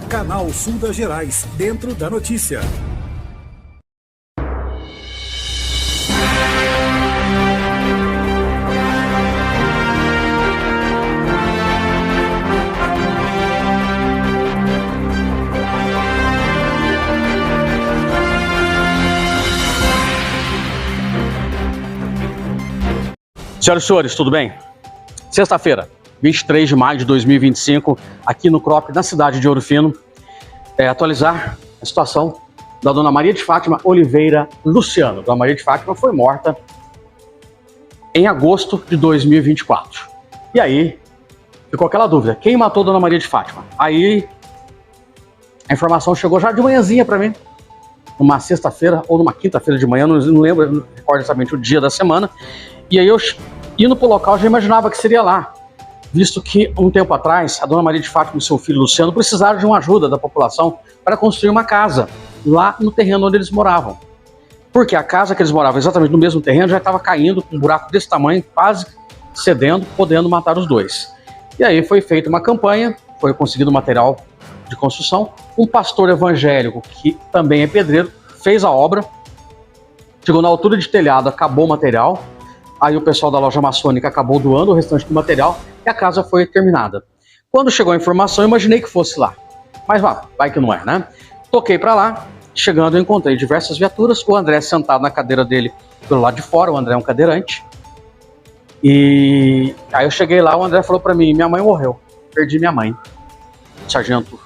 Canal Sul das Gerais, dentro da notícia. Senhoras e senhores, tudo bem? Sexta-feira, 23 de maio de 2025, aqui no CROP, na cidade de Ouro Fino, atualizar a situação da dona Maria de Fátima Oliveira Luciano. Dona Maria de Fátima foi morta em agosto de 2024. E aí, ficou aquela dúvida, quem matou dona Maria de Fátima? Aí, a informação chegou já de manhãzinha para mim, numa sexta-feira ou numa quinta-feira de manhã, não lembro, não recordo exatamente o dia da semana. E aí eu, indo para o local, já imaginava que seria lá, visto que um tempo atrás, a dona Maria de Fátima e seu filho Luciano precisaram de uma ajuda da população para construir uma casa lá no terreno onde eles moravam. Porque a casa que eles moravam exatamente no mesmo terreno já estava caindo, com um buraco desse tamanho, quase cedendo, podendo matar os dois. E aí foi feita uma campanha, foi conseguido material de construção, um pastor evangélico, que também é pedreiro, fez a obra, chegou na altura de telhado, acabou o material. Aí o pessoal da loja maçônica acabou doando o restante do material e a casa foi terminada. Quando chegou a informação, eu imaginei que fosse lá. Mas vai que não é, né? Toquei para lá, chegando eu encontrei diversas viaturas, o André sentado na cadeira dele pelo lado de fora, o André é um cadeirante. E aí eu cheguei lá, o André falou para mim, minha mãe morreu, perdi minha mãe. O sargento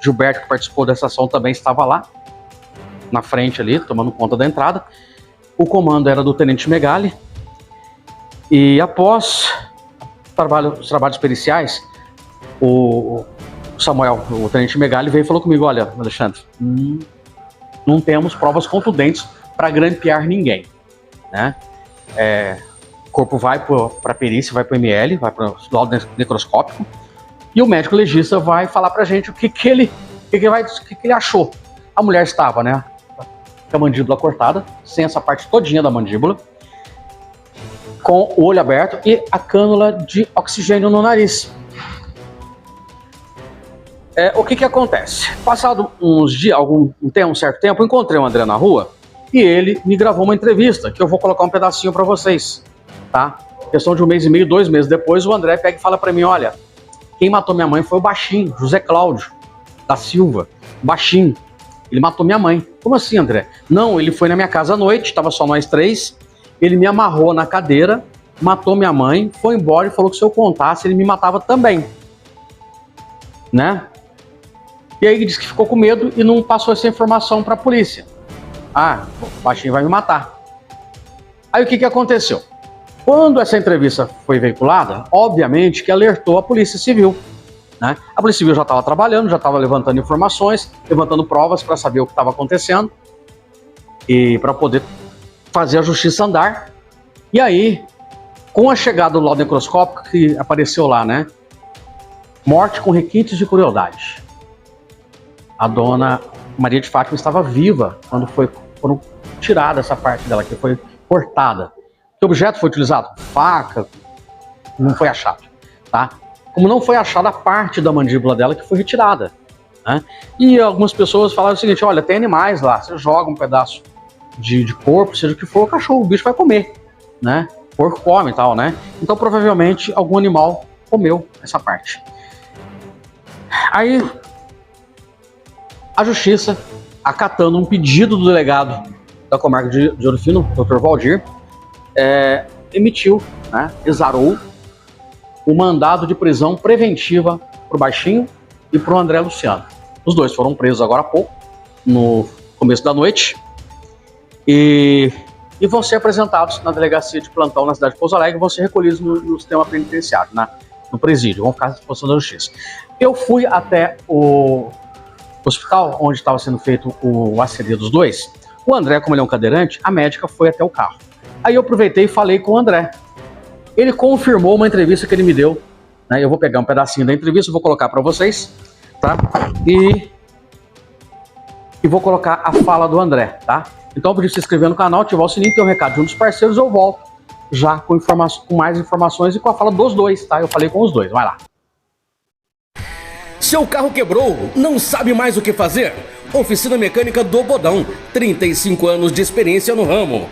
Gilberto, que participou dessa ação, também estava lá, na frente ali, tomando conta da entrada. O comando era do Tenente Megali. E após os trabalhos periciais, o Samuel, o Tenente Megali, veio e falou comigo, olha, Alexandre, não temos provas contundentes para grampear ninguém, né? O corpo vai para a perícia, vai para o ML, vai para o laudo necroscópico, e o médico legista vai falar para a gente o que ele achou. A mulher estava, né, com a mandíbula cortada, sem essa parte todinha da mandíbula, com o olho aberto e a cânula de oxigênio no nariz. O que acontece? Passado uns dias, um certo tempo, eu encontrei o André na rua e ele me gravou uma entrevista, que eu vou colocar um pedacinho para vocês, tá? Questão de 1 mês e meio, 2 meses depois, o André pega e fala para mim, olha, quem matou minha mãe foi o baixinho, José Cláudio da Silva, baixinho. Ele matou minha mãe. Como assim, André? Não, ele foi na minha casa à noite, estava só nós três. Ele me amarrou na cadeira, matou minha mãe, foi embora e falou que se eu contasse, ele me matava também. Né? E aí ele disse que ficou com medo e não passou essa informação para a polícia. Ah, o baixinho vai me matar. Aí o que aconteceu? Quando essa entrevista foi veiculada, obviamente que alertou a Polícia Civil. Né? A Polícia Civil já estava trabalhando, já estava levantando informações, levantando provas para saber o que estava acontecendo e para poder fazer a justiça andar. E aí, com a chegada do laudo necroscópico que apareceu lá, né? Morte com requintes de crueldade. A dona Maria de Fátima estava viva quando foram tirada essa parte dela, que foi cortada. Que objeto foi utilizado? Faca, não foi achado, tá? Como não foi achada a parte da mandíbula dela que foi retirada, né? E algumas pessoas falaram o seguinte, olha, tem animais lá, você joga um pedaço de corpo, seja o que for, o cachorro, o bicho vai comer, né? O porco come e tal, né? Então provavelmente algum animal comeu essa parte. Aí a justiça, acatando um pedido do delegado da comarca de Ouro Fino, Dr. Valdir, emitiu, né, exarou o mandado de prisão preventiva para o Baixinho e para o André Luciano. Os dois foram presos agora há pouco, no começo da noite, e vão ser apresentados na delegacia de plantão na cidade de Pouso Alegre, vão ser recolhidos no sistema penitenciário, no presídio, vão ficar à disposição da justiça. Eu fui até o hospital onde estava sendo feito o ACD dos dois. O André, como ele é um cadeirante, a médica foi até o carro. Aí eu aproveitei e falei com o André. Ele confirmou uma entrevista que ele me deu, né? Eu vou pegar um pedacinho da entrevista, vou colocar para vocês, tá? E vou colocar a fala do André, tá? Então eu pedi se inscrever no canal, ativar o sininho, ter um recado de um dos parceiros, eu volto já com mais informações e com a fala dos dois, tá? Eu falei com os dois, vai lá. Seu carro quebrou, não sabe mais o que fazer? Oficina Mecânica do Bodão, 35 anos de experiência no ramo.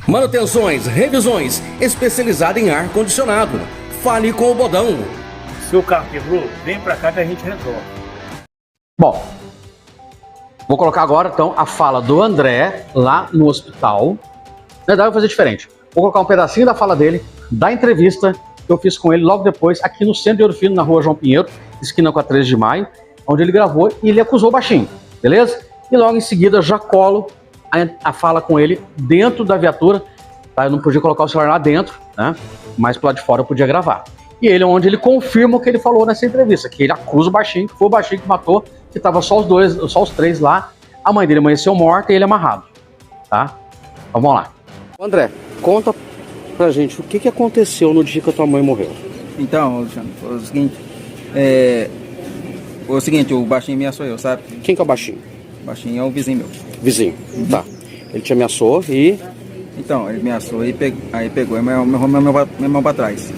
Manutenções, revisões, especializada em ar-condicionado. Fale com o Bodão. Se o carro quebrou, vem pra cá que a gente resolve. Bom, vou colocar agora então a fala do André lá no hospital. Na verdade, eu vou fazer diferente. Vou colocar um pedacinho da fala dele, da entrevista que eu fiz com ele logo depois, aqui no centro de Ouro Fino, na rua João Pinheiro, esquina com a 13 de maio, onde ele gravou e ele acusou o baixinho, beleza? E logo em seguida já colo a fala com ele dentro da viatura, tá? Eu não podia colocar o celular lá dentro, né? Mas pro lado de fora eu podia gravar. E ele, onde ele confirma o que ele falou nessa entrevista, que ele acusa o baixinho, que foi o baixinho que matou, que tava só os três lá, a mãe dele amanheceu morta e ele amarrado, tá? Então vamos lá. André, conta pra gente o que aconteceu no dia que a tua mãe morreu. Então, Alexandre, foi o seguinte, o baixinho me ameaçou eu, sabe? Quem que é o baixinho? O baixinho é um vizinho meu. Vizinho, tá. Ele te ameaçou e... Então, ele me ameaçou e aí pegou e me arrumou minha mão pra trás.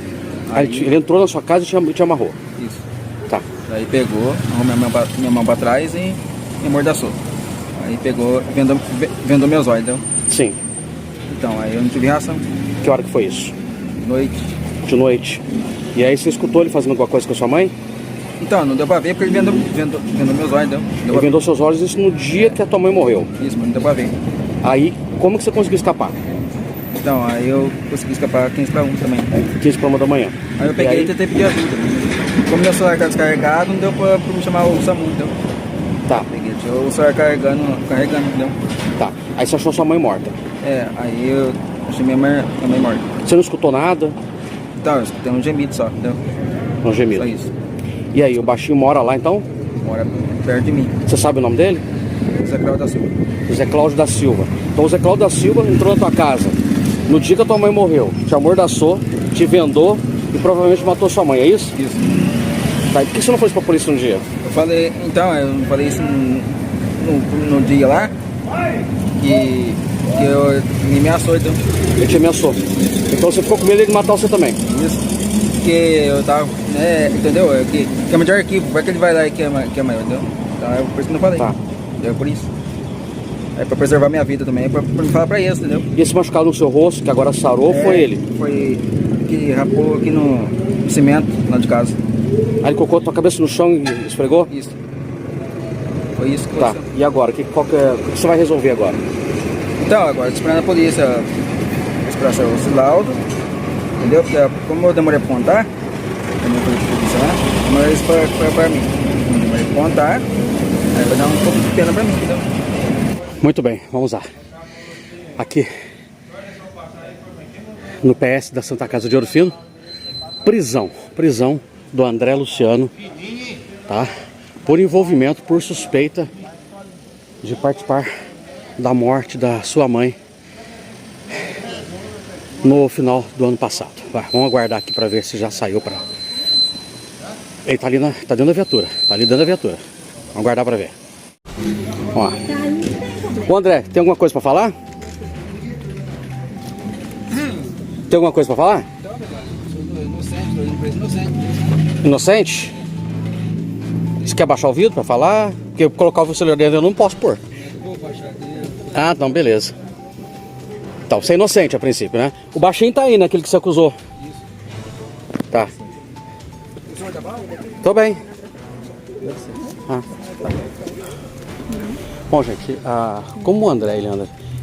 Ele entrou na sua casa e te amarrou? Isso. Tá. Aí pegou, arrumou minha mão pra trás e me amordaçou. Aí pegou, vendou meus olhos, entendeu? Sim. Então, aí eu não tive reação. Que hora que foi isso? Noite. De noite. E aí você escutou ele fazendo alguma coisa com a sua mãe? Então, não deu pra ver porque ele vendou meus olhos, entendeu? Ele vendou seus olhos isso no dia que a tua mãe morreu? Isso, mas não deu pra ver. Aí, como que você conseguiu escapar? Então, aí eu consegui escapar 15 para 1 também. 15 para 1 da manhã. Aí eu peguei e tentei pedir ajuda. Como meu celular tá descarregado, não deu pra me chamar o SAMU, entendeu? Tá. Peguei o celular carregando, entendeu? Tá. Aí você achou sua mãe morta? É, aí eu achei minha mãe morta. Você não escutou nada? Então, eu escutei um gemido só, entendeu? Um gemido. Só isso. E aí, o baixinho mora lá então? Mora perto de mim. Você sabe o nome dele? Zé Cláudio da Silva. Zé Cláudio da Silva. Então o Zé Cláudio da Silva entrou na tua casa no dia que a tua mãe morreu, te amordaçou, te vendou e provavelmente matou sua mãe, é isso? Isso. Tá, e por que você não foi pra polícia no dia? Eu falei, então, eu não falei isso no dia lá, que me ameaçou, então. Ele te ameaçou. Então você ficou com medo de matar você também? Isso. Porque eu tava, entendeu? Que é o melhor arquivo, vai que ele vai lá e que é maior, entendeu? Então é por isso que eu não falei. Tá. É por isso. É pra preservar minha vida também, é pra não falar pra eles, entendeu? E esse machucado no seu rosto, que agora sarou, foi ele? Foi que rapou aqui no cimento, lá de casa. Aí ele colocou a tua cabeça no chão e esfregou? Isso. Foi isso que Tá, aconteceu. e agora? O que você vai resolver agora? Então, agora esperando a polícia esperar esse laudo, entendeu? Porque como eu demorei pra contar, também foi a polícia lá, demorei isso pra mim. Eu demorei pra contar, aí vai dar um pouco de pena pra mim, entendeu? Muito bem, vamos lá. Aqui no PS da Santa Casa de Ouro Fino, prisão do André Luciano, tá? Por envolvimento, por suspeita de participar da morte da sua mãe no final do ano passado. Vai, vamos aguardar aqui para ver se já saiu para... Ele tá ali tá dentro da viatura, Vamos aguardar para ver. Vamos lá. Ô André, tem alguma coisa para falar? Tem alguma coisa para falar? Inocente? Você quer baixar o vidro para falar? Porque eu colocar o celular dentro eu não posso pôr. Ah, então beleza. Então, você é inocente a princípio, né? O baixinho tá aí, né? Aquele que você acusou. Tá. Tô bem. Ah, tá. Bom, gente, como o André ele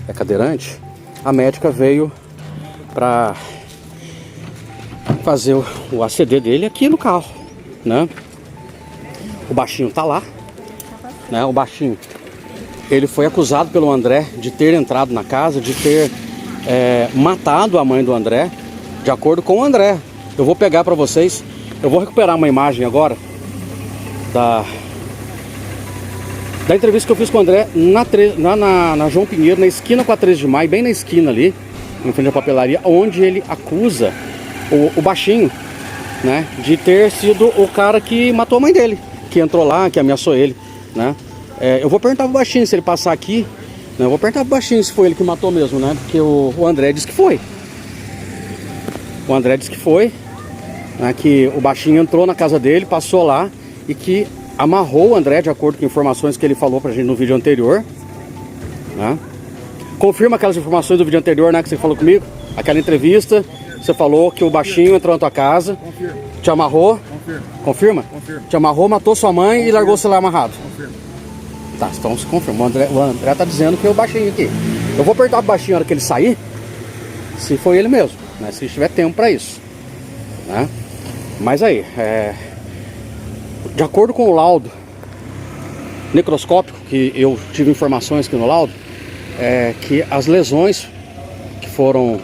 é cadeirante, a médica veio pra fazer o ACD dele aqui no carro, né? O baixinho tá lá, né? O baixinho, ele foi acusado pelo André de ter entrado na casa, de ter matado a mãe do André, de acordo com o André. Eu vou pegar pra vocês, eu vou recuperar uma imagem agora da entrevista que eu fiz com o André na João Pinheiro, na esquina com a 13 de maio, bem na esquina ali, em frente à papelaria, onde ele acusa o baixinho, né, de ter sido o cara que matou a mãe dele, que entrou lá, que ameaçou ele, né. Eu vou perguntar pro baixinho se ele passar aqui, né, eu vou perguntar pro baixinho se foi ele que matou mesmo, né, porque o André disse que foi. O André disse que foi, né, que o baixinho entrou na casa dele, passou lá e que amarrou o André, de acordo com informações que ele falou pra gente no vídeo anterior, né? Confirma aquelas informações do vídeo anterior, né, que você falou comigo? Aquela entrevista, você falou que o baixinho entrou na tua casa, Confirmo. te amarrou. Confirmo. Confirma? Confirmo. Te amarrou, matou sua mãe e largou você lá amarrado. Confirmo. Tá, então se confirma. O André tá dizendo que é o baixinho aqui. Eu vou apertar o baixinho na hora que ele sair, se foi ele mesmo, né? Se tiver tempo pra isso, né? Mas aí, de acordo com o laudo necroscópico, que eu tive informações aqui no laudo, que as lesões que foram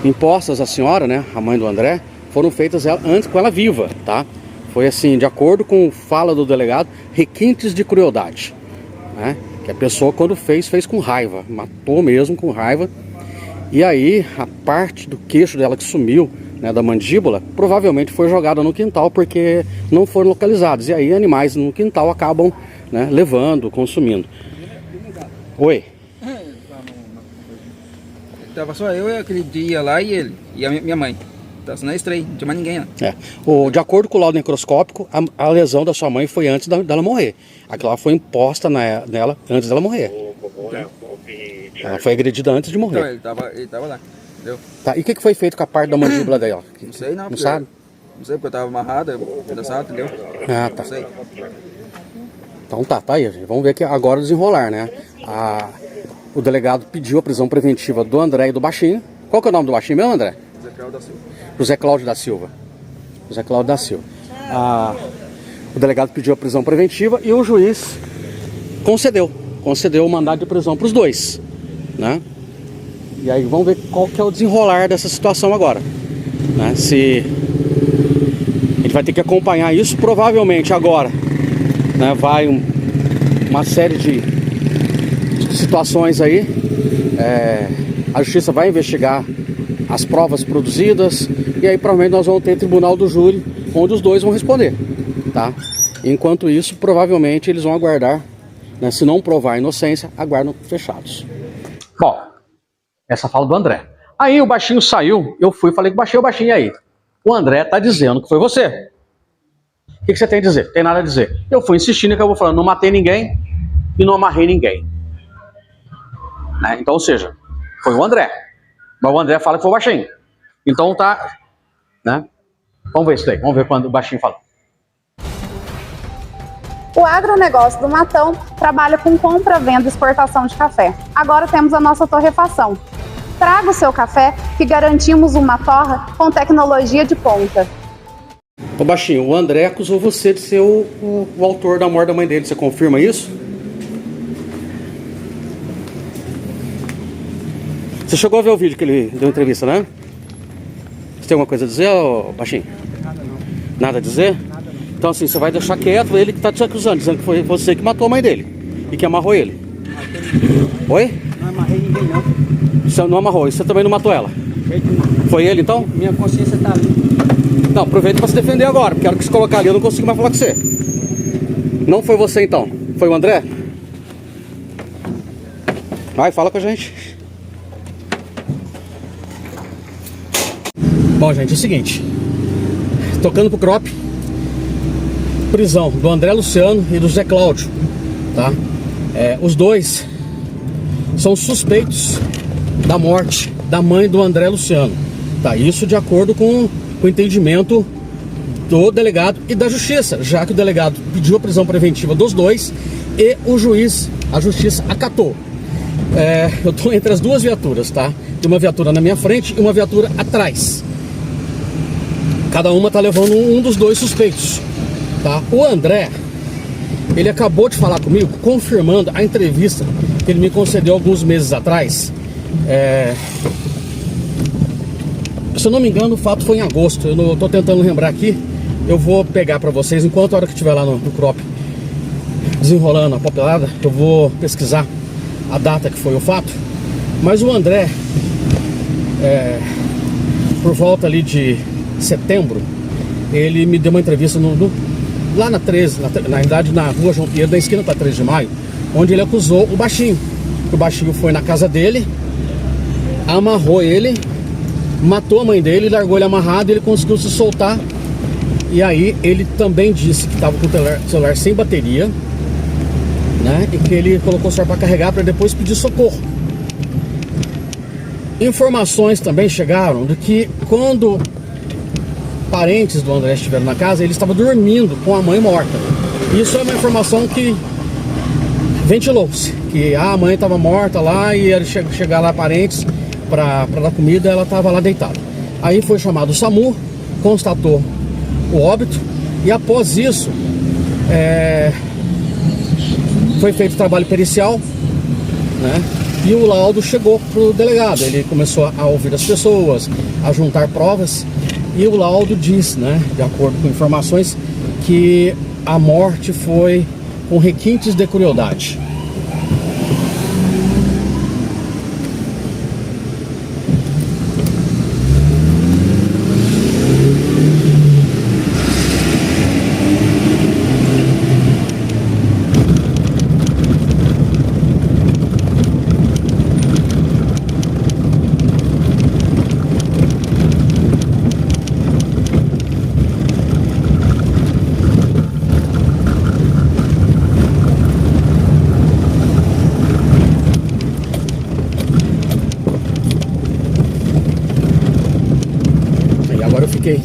impostas à senhora, né, a mãe do André, foram feitas antes com ela viva, tá? Foi assim, de acordo com fala do delegado, requintes de crueldade, né? Que a pessoa quando fez com raiva, matou mesmo com raiva. E aí a parte do queixo dela que sumiu, né, da mandíbula, provavelmente foi jogada no quintal porque não foram localizados. E aí animais no quintal acabam, né, levando, consumindo. Oi. Tava só eu aquele dia lá e ele, e a minha mãe. Tava só na estreia, não tinha mais ninguém lá. De acordo com o laudo necroscópico, a lesão da sua mãe foi antes dela morrer. Aquela foi imposta nela antes dela morrer. Ela foi agredida antes de morrer. Então, ele tava lá, entendeu? Tá, e o que foi feito com a parte da mandíbula dela? Não sei não, Não sabe? Não sei porque eu tava amarrado, pedaçado, entendeu? Ah, tá. Não sei. Então tá aí, gente. Vamos ver aqui agora o desenrolar, né? O delegado pediu a prisão preventiva do André e do baixinho. Qual que é o nome do baixinho mesmo, André? José Cláudio da Silva. José Cláudio da Silva. José Cláudio da Silva. O delegado pediu a prisão preventiva e o juiz concedeu o mandado de prisão para os dois, né? E aí vamos ver qual que é o desenrolar dessa situação agora, né? Se a gente vai ter que acompanhar isso, provavelmente agora, né, vai uma série de situações aí. A justiça vai investigar as provas produzidas e aí provavelmente nós vamos ter tribunal do júri onde os dois vão responder, tá? Enquanto isso, provavelmente eles vão aguardar, né, se não provar a inocência, aguardam fechados. Bom, essa fala do André. Aí o baixinho saiu, eu fui, falei com o baixinho, e aí? O André tá dizendo que foi você. O que você tem a dizer? Tem nada a dizer. Eu fui insistindo e acabou falando, não matei ninguém e não amarrei ninguém. Né? Então, ou seja, foi o André. Mas o André fala que foi o baixinho. Então tá, né? Vamos ver isso daí, vamos ver quando o baixinho fala. O agronegócio do Matão trabalha com compra, venda e exportação de café. Agora temos a nossa torrefação. Traga o seu café que garantimos uma torra com tecnologia de ponta. Ô baixinho, o André acusou você de ser o autor da morte da mãe dele. Você confirma isso? Você chegou a ver o vídeo que ele deu entrevista, né? Você tem alguma coisa a dizer, ô baixinho? Nada não. Nada a dizer? Nada não. Então assim, você vai deixar quieto ele que tá te acusando, dizendo que foi você que matou a mãe dele e que amarrou ele. Oi? Não amarrei ninguém não. Você não amarrou, e você também não matou ela? Foi ele então? Minha consciência tá ali. Não, aproveita pra se defender agora, porque a hora que se colocar ali eu não consigo mais falar com você. Não foi você então? Foi o André? Vai, fala com a gente. Bom, gente, é o seguinte. Tocando pro crop. Prisão do André Luciano e do Zé Cláudio, tá? Os dois são suspeitos da morte da mãe do André Luciano, tá? Isso de acordo com o entendimento do delegado e da justiça, já que o delegado pediu a prisão preventiva dos dois e a justiça acatou. Eu tô entre as duas viaturas, tá? Tem uma viatura na minha frente e uma viatura atrás. Cada uma tá levando um dos dois suspeitos, tá? O André, ele acabou de falar comigo, confirmando a entrevista que ele me concedeu alguns meses atrás. Se eu não me engano, o fato foi em agosto. Eu não tô tentando lembrar aqui. Eu vou pegar pra vocês, enquanto a hora que estiver lá no crop desenrolando a papelada, eu vou pesquisar a data que foi o fato. Mas o André, por volta ali de setembro, ele me deu uma entrevista lá na 13, na verdade na rua João Pinheiro, da esquina para 13 de maio, onde ele acusou o baixinho. O baixinho foi na casa dele, amarrou ele matou a mãe dele, largou ele amarrado e ele conseguiu se soltar. E aí ele também disse que estava com o celular sem bateria, né? E que ele colocou o celular para carregar para depois pedir socorro. Informações também chegaram de que quando parentes do André estiveram na casa, ele estava dormindo com a mãe morta. Isso é uma informação que ventilou-se, que a mãe estava morta lá e ele chegar lá parentes para dar comida, ela estava lá deitada. Aí foi chamado o SAMU, constatou o óbito e após isso foi feito o trabalho pericial, né? E o laudo chegou pro delegado. Ele começou a ouvir as pessoas, a juntar provas e o laudo diz, né, de acordo com informações, que a morte foi com requintes de crueldade. Agora eu fiquei.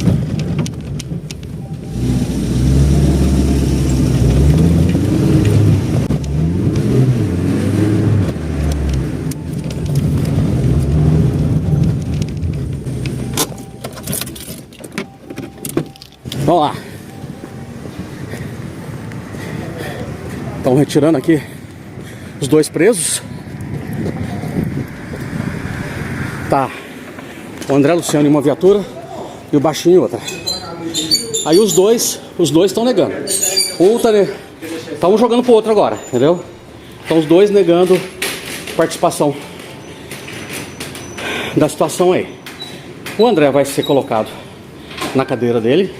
Vamos lá. Estão retirando aqui os dois presos. Tá o André Luciano em uma viatura e o baixinho em outra. Aí os dois estão negando. Um tá um jogando pro outro agora, entendeu? Então os dois negando participação da situação aí. O André vai ser colocado na cadeira dele.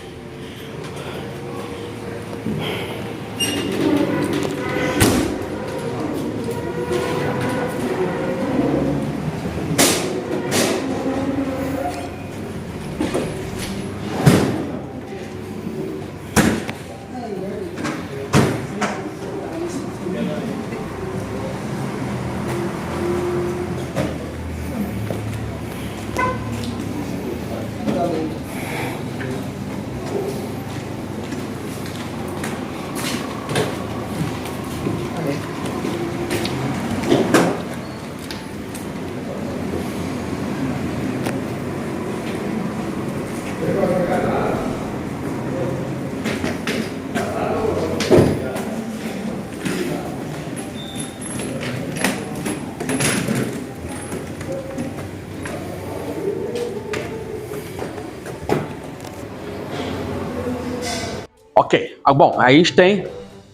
Ok, bom, aí a gente tem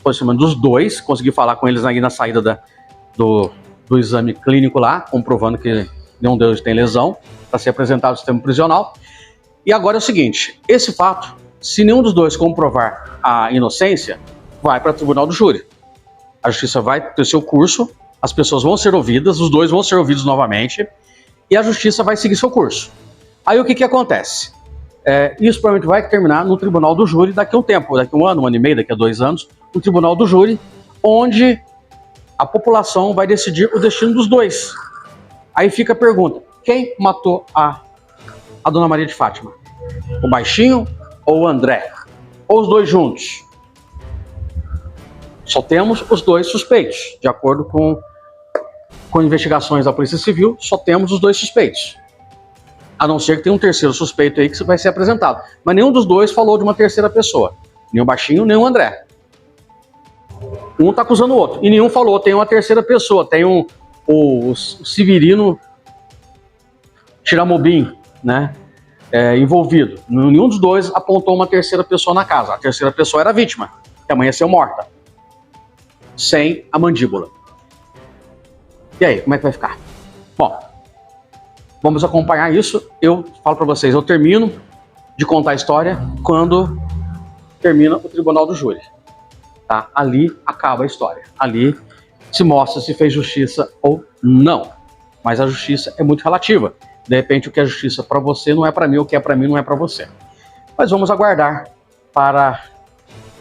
posicionamento dos dois, consegui falar com eles aí na saída do exame clínico lá, comprovando que nenhum deles tem lesão, para ser apresentado no sistema prisional. E agora é o seguinte, esse fato, se nenhum dos dois comprovar a inocência, vai para o tribunal do júri. A justiça vai ter seu curso, as pessoas vão ser ouvidas, os dois vão ser ouvidos novamente, e a justiça vai seguir seu curso. Aí o que acontece? Isso provavelmente vai terminar no tribunal do júri daqui a um tempo, daqui a um ano e meio, daqui a 2 anos, no tribunal do júri, onde a população vai decidir o destino dos dois. Aí fica a pergunta, quem matou a Dona Maria de Fátima? O baixinho ou o André? Ou os dois juntos? Só temos os dois suspeitos, de acordo com investigações da Polícia Civil, só temos os dois suspeitos. A não ser que tenha um terceiro suspeito aí que vai ser apresentado. Mas nenhum dos dois falou de uma terceira pessoa. Nem o baixinho, nem o André. Um tá acusando o outro. E nenhum falou, tem uma terceira pessoa. Tem o Severino Tiramobim, né? Envolvido. Nenhum dos dois apontou uma terceira pessoa na casa. A terceira pessoa era a vítima, que amanheceu morta. Sem a mandíbula. E aí, como é que vai ficar? Bom, vamos acompanhar isso. Eu falo para vocês, eu termino de contar a história quando termina o tribunal do júri. Tá? Ali acaba a história. Ali se mostra se fez justiça ou não. Mas a justiça é muito relativa. De repente, o que é justiça para você não é para mim, o que é para mim não é para você. Mas vamos aguardar para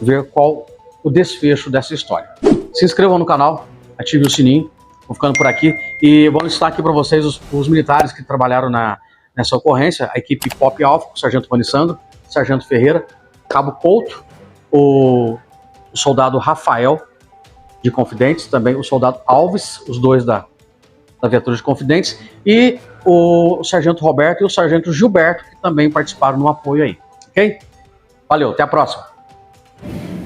ver qual o desfecho dessa história. Se inscrevam no canal, ative o sininho. Vou ficando por aqui e vou listar aqui para vocês os militares que trabalharam nessa ocorrência. A equipe Pop Alpha, o Sargento Manissandro, Sargento Ferreira, Cabo Couto, o soldado Rafael, de Confidentes, também o soldado Alves, os dois da viatura de Confidentes, e o Sargento Roberto e o Sargento Gilberto, que também participaram no apoio aí, ok? Valeu, até a próxima!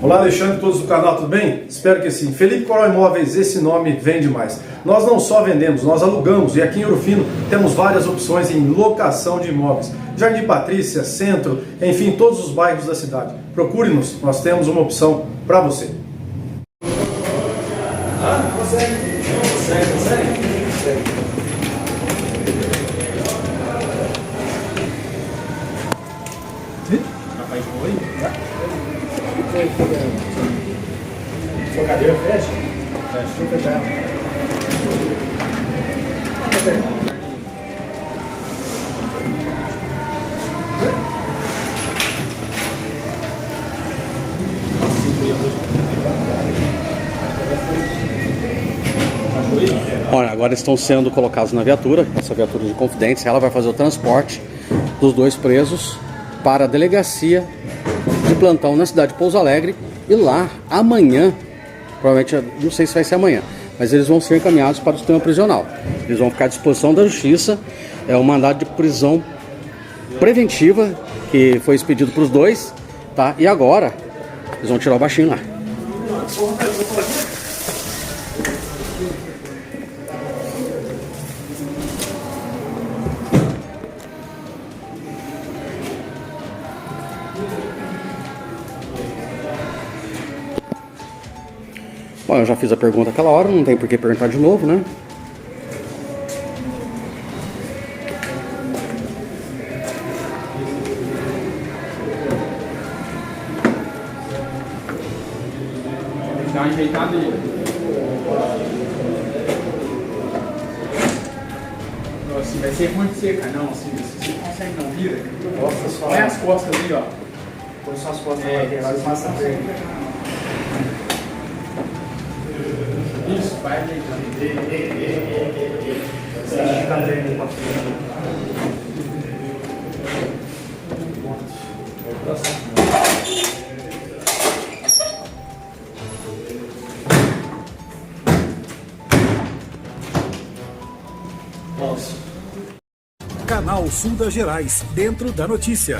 Olá, Alexandre, todos do canal, tudo bem? Espero que sim. Felipe Coral Imóveis, esse nome vende mais. Nós não só vendemos, nós alugamos, e aqui em Ouro Fino temos várias opções em locação de imóveis. Jardim Patrícia, Centro, enfim, todos os bairros da cidade. Procure-nos, nós temos uma opção para você. Sua cadeira fecha? Fecha, fechar. Olha, agora estão sendo colocados na viatura, essa viatura de Confidentes. Ela vai fazer o transporte dos dois presos para a delegacia de plantão na cidade de Pouso Alegre. E lá, amanhã, provavelmente, não sei se vai ser amanhã, mas eles vão ser encaminhados para o sistema prisional. Eles vão ficar à disposição da justiça. É um mandado de prisão preventiva que foi expedido para os dois, tá? E agora, eles vão tirar o baixinho lá. Bom, eu já fiz a pergunta aquela hora, não tem por que perguntar de novo, né? Dá uma ajeitada aí. Assim, vai ser muito seca, não, assim, você consegue não vira. Põe as costas ali, ó. Põe só as costas laterais e massa verde. Isso, vai ajeitando. Canal Sul das Gerais, dentro da notícia.